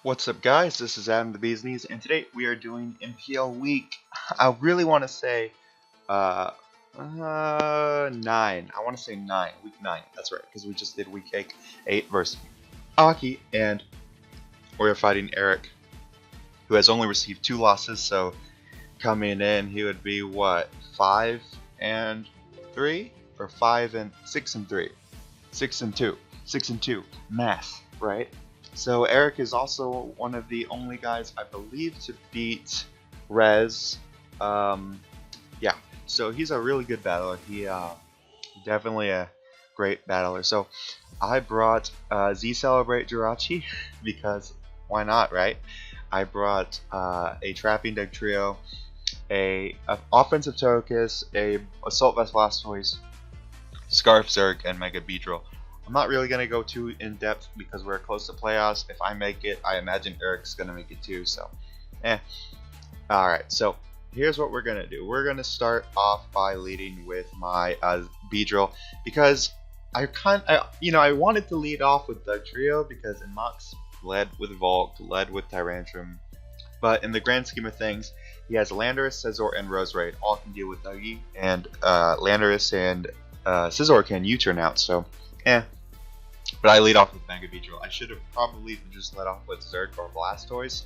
What's up, guys? This is Adam the Bee's Knees, and today we are doing NPL week. I really want to say uh, 9. I want to say 9, week 9. That's right, because we just did week 8 versus Aki, and we're fighting Eric, who has only received 2 losses. So coming in, he would be what, 5 and 3, or 5 and 6 and 3, 6 and 2, 6 and 2. Math, right? So Eric is also one of the only guys, I believe, to beat Rez. Yeah, so he's a really good battler. He definitely a great battler. So I brought Z Celebrate Jirachi because why not, right? I brought a Trapping Deck Trio, a Offensive Tokus, a Assault Vest Blastoise, Scarf Zerg, and Mega Beedrill. I'm not really going to go too in depth because we're close to playoffs. If I make it, I imagine Eric's going to make it too. So, Alright, so here's what we're going to do. We're going to start off by leading with my Beedrill because I wanted to lead off with the trio because in Mox led with Volk, led with Tyrantrum. But in the grand scheme of things, he has Landorus, Scizor, and Roserade. All can deal with Dougie, and Landorus and Scizor can U-turn out. So, But I lead off with Mega Beedrill. I should have probably just let off with Zerg or Blastoise,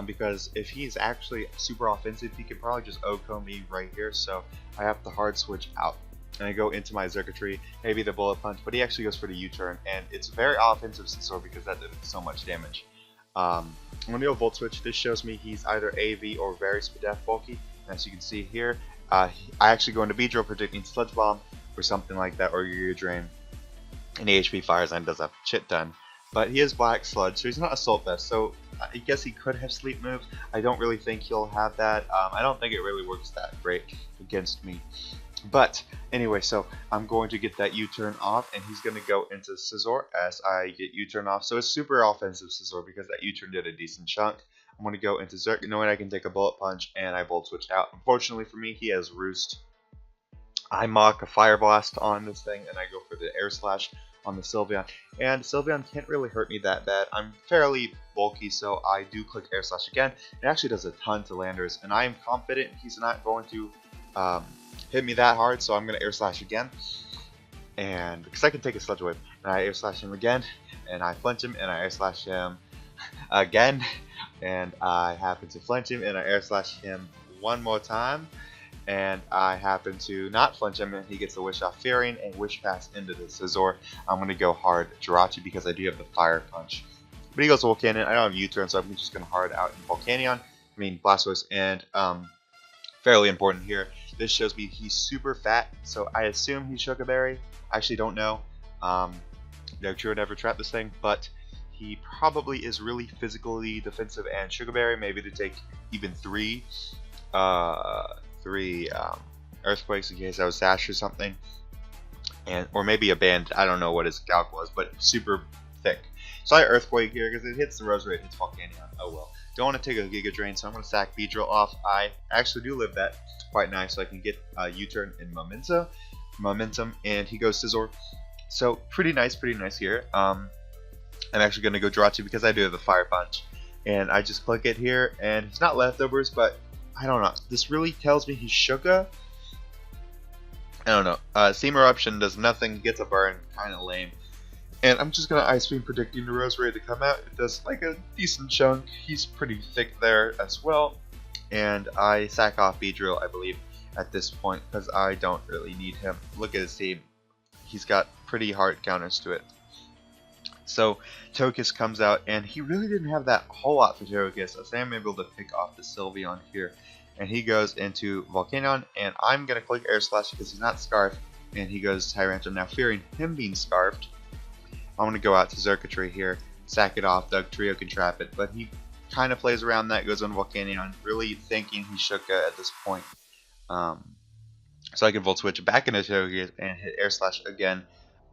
because if he's actually super offensive, he could probably just OHKO me right here, so I have to hard switch out. And I go into my Zergatry, maybe the Bullet Punch, but he actually goes for the U-turn, and it's very offensive Scizor because that did so much damage. I'm going to go Volt Switch. This shows me he's either AV or very Spadef bulky, and as you can see here, I actually go into Beedrill predicting Sludge Bomb or something like that, or Uriah Drain. And the HP Fire Sign does a shit ton. But he is Black Sludge, so he's not Assault Vest, so I guess he could have Sleep moves. I don't really think he'll have that. I don't think it really works that great against me. But anyway, so I'm going to get that U-turn off, and he's going to go into Scizor as I get U-turn off. So it's super offensive Scizor because that U-turn did a decent chunk. I'm going to go into Zerg, knowing I can take a Bullet Punch, and I Volt Switch out. Unfortunately for me, he has Roost. I mock a Fire Blast on this thing, and I go for the Air Slash on the Sylveon. And Sylveon can't really hurt me that bad. I'm fairly bulky, so I do click Air Slash again. It actually does a ton to Landers, and I am confident he's not going to hit me that hard, so I'm going to Air Slash again. And because I can take a Sludge Wave, and I Air Slash him again, and I flinch him, and I Air Slash him again, and I happen to flinch him, and I Air Slash him one more time. And I happen to not flinch him, and he gets the Wish Off Fearing and Wish Pass into the Scizor. I'm going to go hard Jirachi because I do have the Fire Punch. But he goes to Volcanion. I don't have U-turn, so I'm just going to hard out in Volcanion. I mean Blastoise, and fairly important here. This shows me he's super fat, so I assume he's Sugar Berry. I actually don't know. No true would ever trap this thing, but he probably is really physically defensive and Sugar Berry, maybe to take even 3 Earthquakes in case I was Sash or something, and or maybe a Band. I don't know what his calc was, but super thick. So I Earthquake here because it hits the Roserade, hits Volcanion. Oh well. Don't want to take a Giga Drain, so I'm going to sack Beedrill off. I actually do live that quite nice, so I can get U-turn in Momentum, and he goes Scizor. So pretty nice here. I'm actually going to go Jirachi because I do have the Fire Punch, and I just click it here, and it's not Leftovers, but I don't know. This really tells me he's Shuka. I don't know. Steam Eruption does nothing, gets a burn, kind of lame. And I'm just going to Ice Beam predicting the Roserade to come out. It does like a decent chunk. He's pretty thick there as well. And I sack off Beedrill, I believe, at this point because I don't really need him. Look at his team. He's got pretty hard counters to it. So Tokus comes out, and he really didn't have that whole lot for Tokus, so I'm able to pick off the Sylveon here. And he goes into Volcanion, and I'm going to click Air Slash because he's not Scarfed, and he goes Tyrantrum. Now fearing him being Scarfed, I'm going to go out to Zergatry here, sack it off, Dugtrio can trap it, but he kind of plays around that, goes on Volcanion, really thinking he's Shuka at this point. So I can Volt Switch back into Tokus and hit Air Slash again.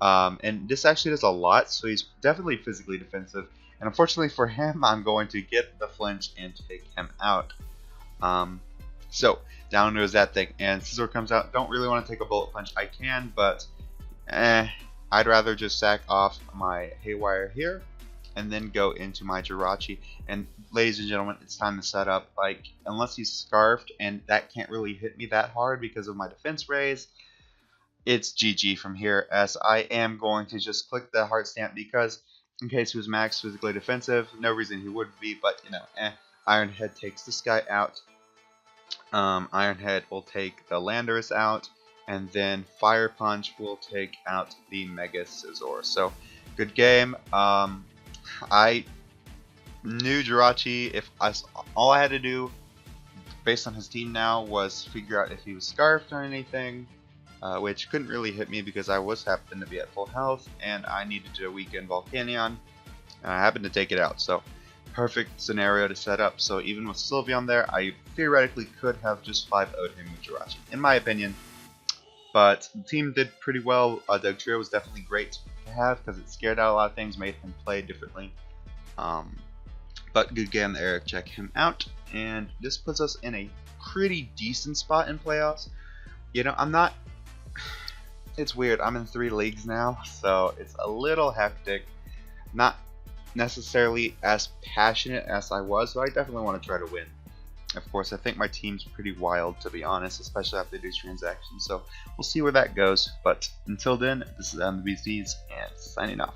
And this actually does a lot, so he's definitely physically defensive. And unfortunately for him, I'm going to get the flinch and take him out. So down goes that thing, and Scizor comes out. Don't really want to take a Bullet Punch. I can, but I'd rather just sack off my Haywire here and then go into my Jirachi. And ladies and gentlemen, it's time to set up. Like, unless he's scarfed, and that can't really hit me that hard because of my defense raise, it's GG from here, as I am going to just click the heart stamp because in case he was max physically defensive, no reason he wouldn't be, but you know, Ironhead takes this guy out. Ironhead will take the Landorus out, and then Fire Punch will take out the Mega Scizor. So, good game. I knew Jirachi. All I had to do, based on his team now, was figure out if he was scarfed or anything, which couldn't really hit me because I was happened to be at full health, and I needed to weaken Volcanion, and I happened to take it out. So, perfect scenario to set up. So even with Sylveon there, I theoretically could have just 5-0'd him with Jirachi, in my opinion. But the team did pretty well. Dugtrio was definitely great to have because it scared out a lot of things, made him play differently. But good game there, check him out. And this puts us in a pretty decent spot in playoffs. You know, I'm not... It's weird, I'm in 3 leagues now, so it's a little hectic. Not necessarily as passionate as I was, but I definitely want to try to win. Of course, I think my team's pretty wild, to be honest, especially after these transactions, so we'll see where that goes. But until then, this is MVCs and signing off.